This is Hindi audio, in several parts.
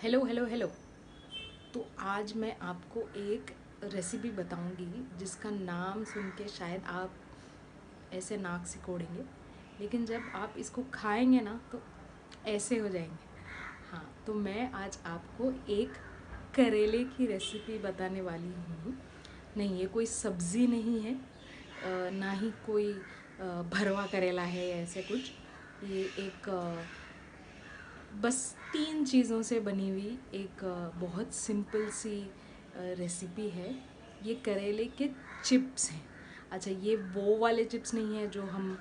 Hello hello hello. तो आज मैं आपको एक रेसिपी बताऊंगी जिसका नाम सुन के शायद आप ऐसे नाक सिकोड़ेंगे, लेकिन जब आप इसको खाएंगे ना तो ऐसे हो जाएंगे। हाँ, तो मैं आज आपको एक करेले की रेसिपी बताने वाली हूँ। नहीं, ये कोई सब्ज़ी नहीं है, ना ही कोई भरवा करेला है या ऐसे कुछ। ये एक बस 3 चीज़ों से बनी हुई एक बहुत सिंपल सी रेसिपी है। ये करेले के चिप्स हैं। अच्छा, ये वो वाले चिप्स नहीं है जो हम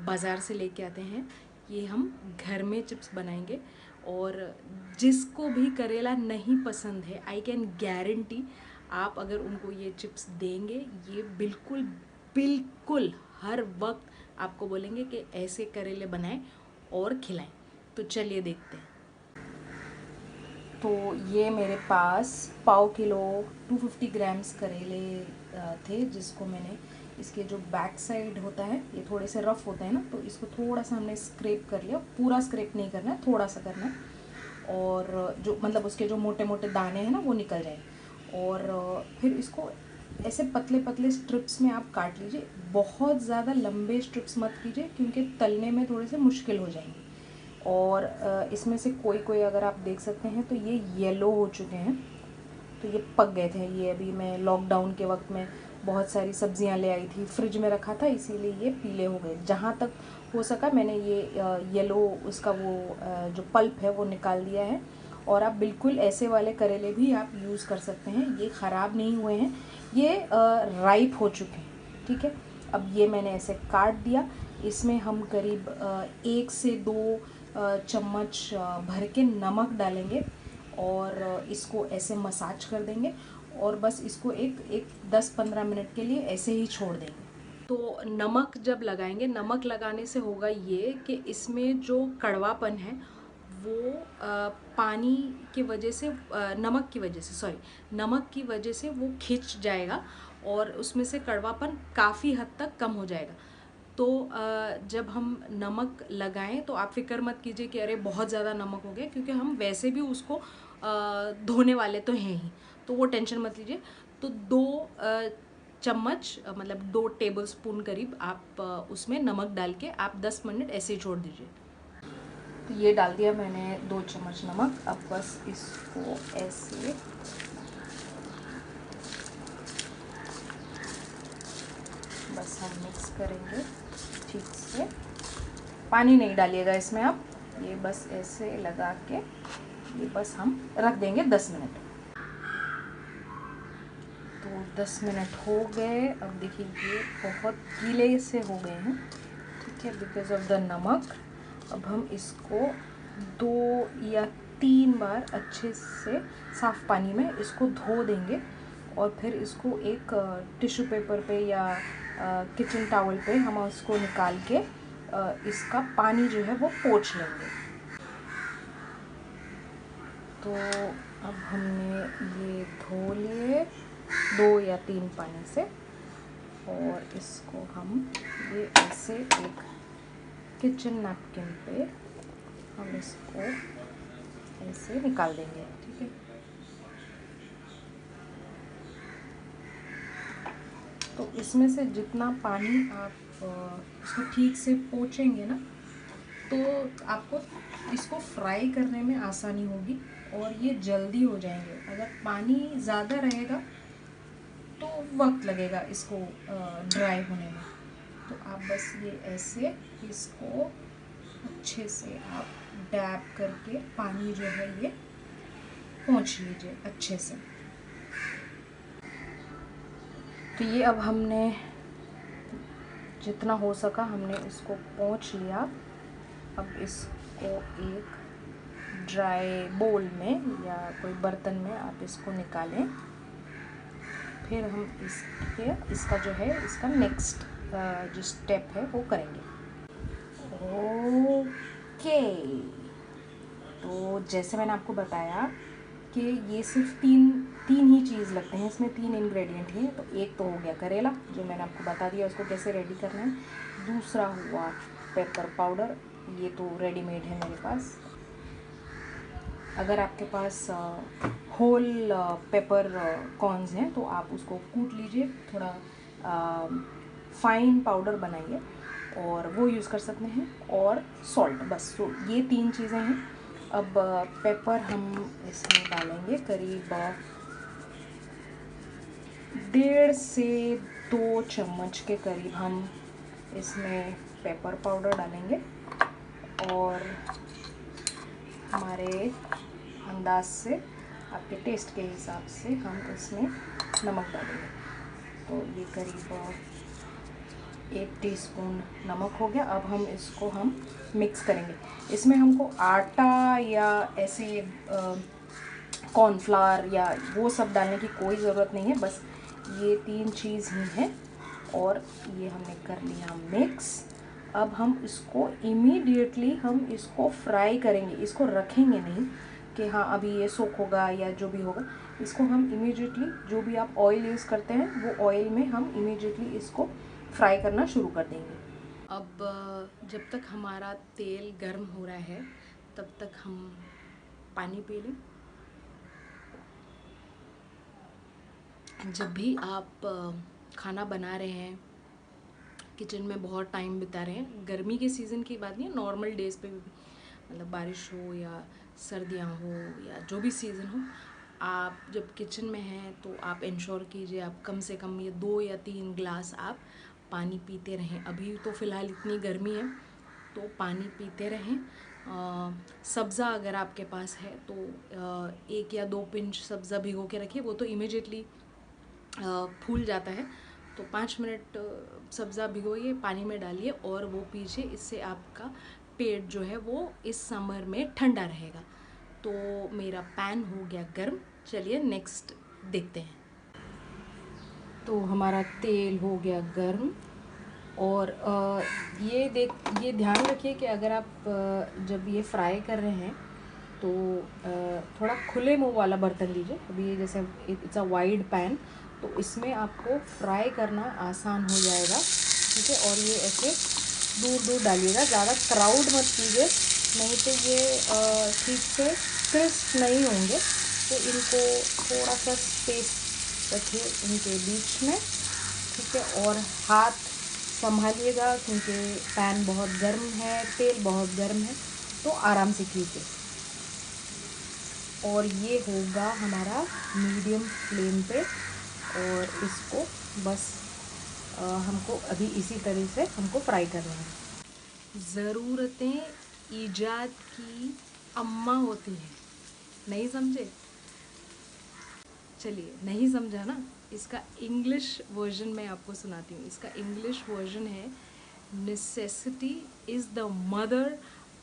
बाज़ार से लेके आते हैं। ये हम घर में चिप्स बनाएंगे। और जिसको भी करेला नहीं पसंद है, आई कैन गारंटी, आप अगर उनको ये चिप्स देंगे, ये बिल्कुल बिल्कुल हर वक्त आपको बोलेंगे कि ऐसे करेले बनाएं और खिलाएं। तो चलिए देखते हैं। तो ये मेरे पास पाव किलो 250 ग्राम्स करेले थे, जिसको मैंने, इसके जो बैक साइड होता है ये थोड़े से रफ़ होता है ना, तो इसको थोड़ा सा हमने स्क्रैप कर लिया। पूरा स्क्रैप नहीं करना है, थोड़ा सा करना है। और जो मतलब उसके जो मोटे मोटे दाने हैं ना वो निकल जाए। और फिर इसको ऐसे पतले पतले स्ट्रिप्स में आप काट लीजिए। बहुत ज़्यादा लंबे स्ट्रिप्स मत कीजिए क्योंकि तलने में थोड़े से मुश्किल हो जाएंगे। और इसमें से कोई कोई अगर आप देख सकते हैं तो ये येलो हो चुके हैं, तो ये पक गए थे। ये अभी मैं लॉकडाउन के वक्त में बहुत सारी सब्जियां ले आई थी, फ्रिज में रखा था, इसीलिए ये पीले हो गए। जहाँ तक हो सका मैंने ये येलो उसका वो जो पल्प है वो निकाल दिया है। और आप बिल्कुल ऐसे वाले करेले भी आप यूज़ कर सकते हैं, ये ख़राब नहीं हुए हैं, ये राइप हो चुके हैं। ठीक है, अब ये मैंने ऐसे काट दिया। इसमें हम करीब 1 से 2 चम्मच भर के नमक डालेंगे और इसको ऐसे मसाज कर देंगे। और बस इसको एक 10-15 मिनट के लिए ऐसे ही छोड़ देंगे। तो नमक जब लगाएंगे, नमक लगाने से होगा ये कि इसमें जो कड़वापन है वो पानी की वजह से, नमक की वजह से, सॉरी, नमक की वजह से वो खिंच जाएगा और उसमें से कड़वापन काफ़ी हद तक कम हो जाएगा। तो जब हम नमक लगाएं तो आप फिक्र मत कीजिए कि अरे बहुत ज़्यादा नमक हो गया, क्योंकि हम वैसे भी उसको धोने वाले तो हैं ही, तो वो टेंशन मत लीजिए। तो 2 चम्मच, मतलब 2 टेबल स्पून करीब आप उसमें नमक डाल के आप 10 मिनट ऐसे ही छोड़ दीजिए। तो ये डाल दिया मैंने 2 चम्मच नमक। अब बस इसको ऐसे बस हम मिक्स करेंगे ठीक से। पानी नहीं डालिएगा इसमें आप, ये बस ऐसे लगा के ये बस हम रख देंगे 10 मिनट। तो 10 मिनट हो गए। अब देखिए ये बहुत गीले से हो गए हैं, ठीक है, बिकॉज ऑफ द नमक। अब हम इसको 2 या 3 बार अच्छे से साफ़ पानी में इसको धो देंगे और फिर इसको एक टिश्यू पेपर पे या किचन टॉवल पे हम उसको निकाल के इसका पानी जो है वो पोंछ लेंगे। तो अब हमने ये धो लिए 2 या 3 पानी से, और इसको हम ये ऐसे एक किचन नैपकिन पे हम इसको ऐसे निकाल देंगे। ठीक है, तो इसमें से जितना पानी आप इसको ठीक से पोंछेंगे ना, तो आपको इसको फ्राई करने में आसानी होगी और ये जल्दी हो जाएंगे। अगर पानी ज़्यादा रहेगा तो वक्त लगेगा इसको ड्राई होने में। तो आप बस ये ऐसे इसको अच्छे से आप डैब करके पानी जो है ये पोंछ लीजिए अच्छे से। तो ये अब हमने जितना हो सका हमने इसको पोंछ लिया। अब इसको एक ड्राई बोल में या कोई बर्तन में आप इसको निकालें। फिर हम इसका जो है इसका नेक्स्ट जो स्टेप है वो करेंगे। ओके, तो जैसे मैंने आपको बताया कि ये सिर्फ तीन ही चीज़ लगते हैं, इसमें 3 इंग्रेडिएंट हैं। तो एक तो हो गया करेला, जो मैंने आपको बता दिया उसको कैसे रेडी करना है। दूसरा हुआ पेपर पाउडर, ये तो रेडीमेड है मेरे पास। अगर आपके पास होल पेपर कॉर्न्स हैं तो आप उसको कूट लीजिए, थोड़ा फाइन पाउडर बनाइए और वो यूज़ कर सकते हैं, और सॉल्ट, बस। तो ये 3 चीज़ें हैं। अब पेपर हम इसमें डालेंगे करीब 1.5 से 2 चम्मच के करीब हम इसमें पेपर पाउडर डालेंगे, और हमारे अंदाज से, आपके टेस्ट के हिसाब से हम इसमें नमक डालेंगे। तो ये करीब 1 टीस्पून नमक हो गया। अब हम इसको मिक्स करेंगे। इसमें हमको आटा या ऐसे कॉर्नफ्लावर या वो सब डालने की कोई ज़रूरत नहीं है, बस ये 3 चीज़ ही है। और ये हमने कर लिया मिक्स। अब हम इसको इमीडिएटली हम इसको फ्राई करेंगे, इसको रखेंगे नहीं कि हाँ अभी ये सोक होगा या जो भी होगा। इसको हम इमीडिएटली, जो भी आप ऑयल यूज़ करते हैं वो ऑयल में हम इमीडिएटली इसको फ्राई करना शुरू कर देंगे। अब जब तक हमारा तेल गर्म हो रहा है तब तक हम पानी पी लें। जब भी आप खाना बना रहे हैं, किचन में बहुत टाइम बिता रहे हैं, गर्मी के सीज़न की बात नहीं है, नॉर्मल डेज़ पे भी, मतलब बारिश हो या सर्दियाँ हो या जो भी सीज़न हो, आप जब किचन में हैं तो आप इंश्योर कीजिए आप कम से कम ये 2 या 3 ग्लास आप पानी पीते रहें। अभी तो फ़िलहाल इतनी गर्मी है तो पानी पीते रहें। सब्ज़ा अगर आपके पास है तो 1 या 2 पिंच सब्ज़ा भिगो के रखिए, वो तो इमीडिएटली फूल जाता है। तो 5 मिनट सब्ज़ा भिगोइए, पानी में डालिए और वो पीजिए। इससे आपका पेट जो है वो इस समर में ठंडा रहेगा। तो मेरा पैन हो गया गर्म, चलिए नेक्स्ट देखते हैं। तो हमारा तेल हो गया गर्म, और ये ध्यान रखिए कि अगर आप जब ये फ्राई कर रहे हैं तो थोड़ा खुले मुंह वाला बर्तन लीजिए। अभी ये जैसे इट्स अ वाइड पैन, तो इसमें आपको फ्राई करना आसान हो जाएगा, ठीक है। और ये ऐसे दूर दूर डालिएगा, ज़्यादा क्राउड मत कीजिए, नहीं तो ये ठीक से क्रिस्प नहीं होंगे। तो इनको थोड़ा सा स्पेस रखिए इनके बीच में, ठीक है। और हाथ संभालिएगा क्योंकि पैन बहुत गर्म है, तेल बहुत गर्म है, तो आराम से कीजिए। और ये होगा हमारा मीडियम फ्लेम पे, और इसको बस हमको अभी इसी तरह से हमको फ्राई करना है। ज़रूरतें ईजाद की अम्मा होती हैं, नहीं समझे? चलिए, नहीं समझा ना, इसका इंग्लिश वर्जन मैं आपको सुनाती हूँ। इसका इंग्लिश वर्जन है, necessity is the mother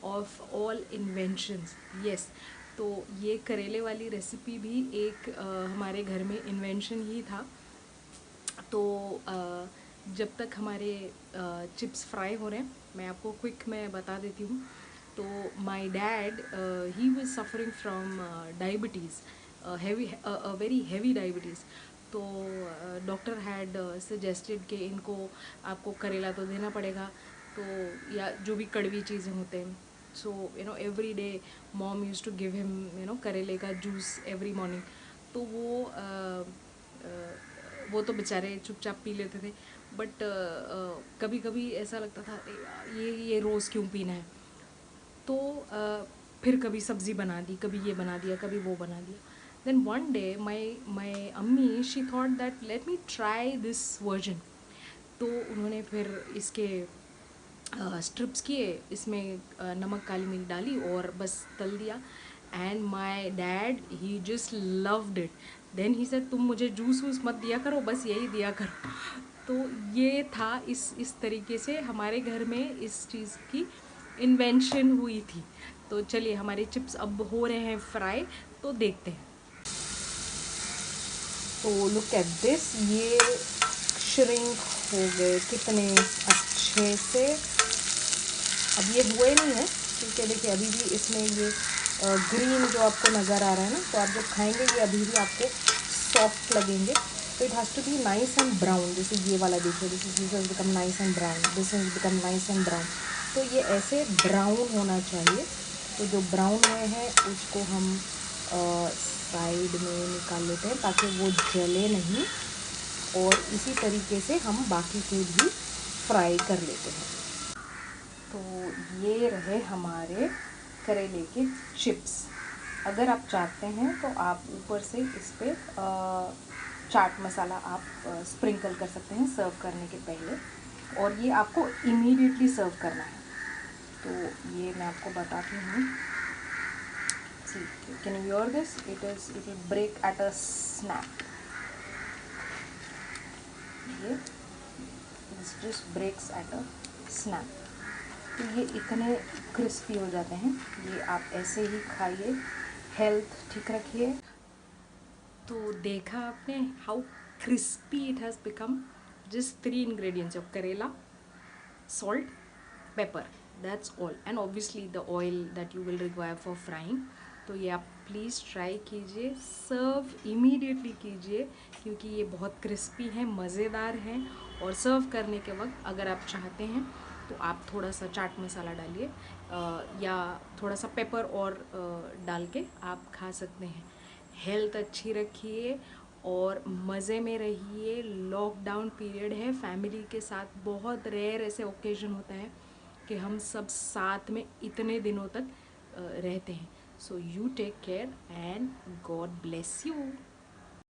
of all inventions. Yes, तो ये करेले वाली रेसिपी भी एक हमारे घर में इन्वेंशन ही था। तो जब तक हमारे चिप्स फ्राई हो रहे हैं, मैं आपको क्विक में बता देती हूँ। तो my dad he was suffering from diabetes, very heavy diabetes. तो डॉक्टर हैड सजेस्टेड कि इनको आपको करेला तो देना पड़ेगा, तो या जो भी कड़वी चीज़ें होते हैं। So every day mom use to give him करेले का जूस एवरी मॉर्निंग। तो वो तो बेचारे चुपचाप पी लेते थे, बट कभी कभी ऐसा लगता था ये रोज़ क्यों पीना है। तो फिर कभी सब्ज़ी बना दी, कभी ये बना दिया, कभी वो बना दिया। देन वन डे माई अम्मी she thought that let me try this version. तो उन्होंने फिर इसके स्ट्रिप्स किए, इसमें नमक काली मिर्च डाली और बस तल दिया। And my dad he just loved it. Then he said तुम मुझे जूस वूस मत दिया करो, बस यही दिया करो। तो ये था, इस तरीके से हमारे घर में इस चीज़ की इन्वेंशन हुई थी। तो चलिए, हमारे चिप्स अब हो रहे हैं फ्राई, तो देखते हैं। तो लुक एट दिस, ये श्रिंक हो गए कितने अच्छे से। अब ये हुए नहीं है क्योंकि देखिए अभी भी इसमें ये ग्रीन जो आपको नज़र आ रहा है ना, तो आप जब खाएंगे ये अभी भी आपको सॉफ्ट लगेंगे। तो it has to be nice and brown. जैसे ये वाला देखिए, this is become nice and brown, this is become nice and brown. तो ये ऐसे ब्राउन होना चाहिए। तो जो ब्राउन हुए हैं उसको हम साइड में निकाल लेते हैं ताकि वो जले नहीं, और इसी तरीके से हम बाकी के भी फ्राई कर लेते हैं। तो ये रहे हमारे करेले के चिप्स। अगर आप चाहते हैं तो आप ऊपर से इस पर चाट मसाला आप स्प्रिंकल कर सकते हैं सर्व करने के पहले, और ये आपको इमीडिएटली सर्व करना है। तो ये मैं आपको बताती हूँ। See, can you hear this? It will break at a snap. ये this just breaks at a snap. तो ये इतने क्रिस्पी हो जाते हैं। ये आप ऐसे ही खाइए, हेल्थ ठीक रखिए। तो देखा आपने how crispy it has become. Just 3 ingredients of करेला, salt, pepper, that's all, and obviously the oil that you will require for frying. तो ये आप प्लीज़ ट्राई कीजिए, सर्व इमीडिएटली कीजिए क्योंकि ये बहुत क्रिस्पी है, मज़ेदार है। और सर्व करने के वक्त अगर आप चाहते हैं तो आप थोड़ा सा चाट मसाला डालिए या थोड़ा सा पेपर और डाल के आप खा सकते हैं। हेल्थ अच्छी रखिए और मज़े में रहिए। लॉकडाउन पीरियड है, फैमिली के साथ बहुत रेयर ऐसे ओकेजन होता है कि हम सब साथ में इतने दिनों तक रहते हैं। So you take care and God bless you.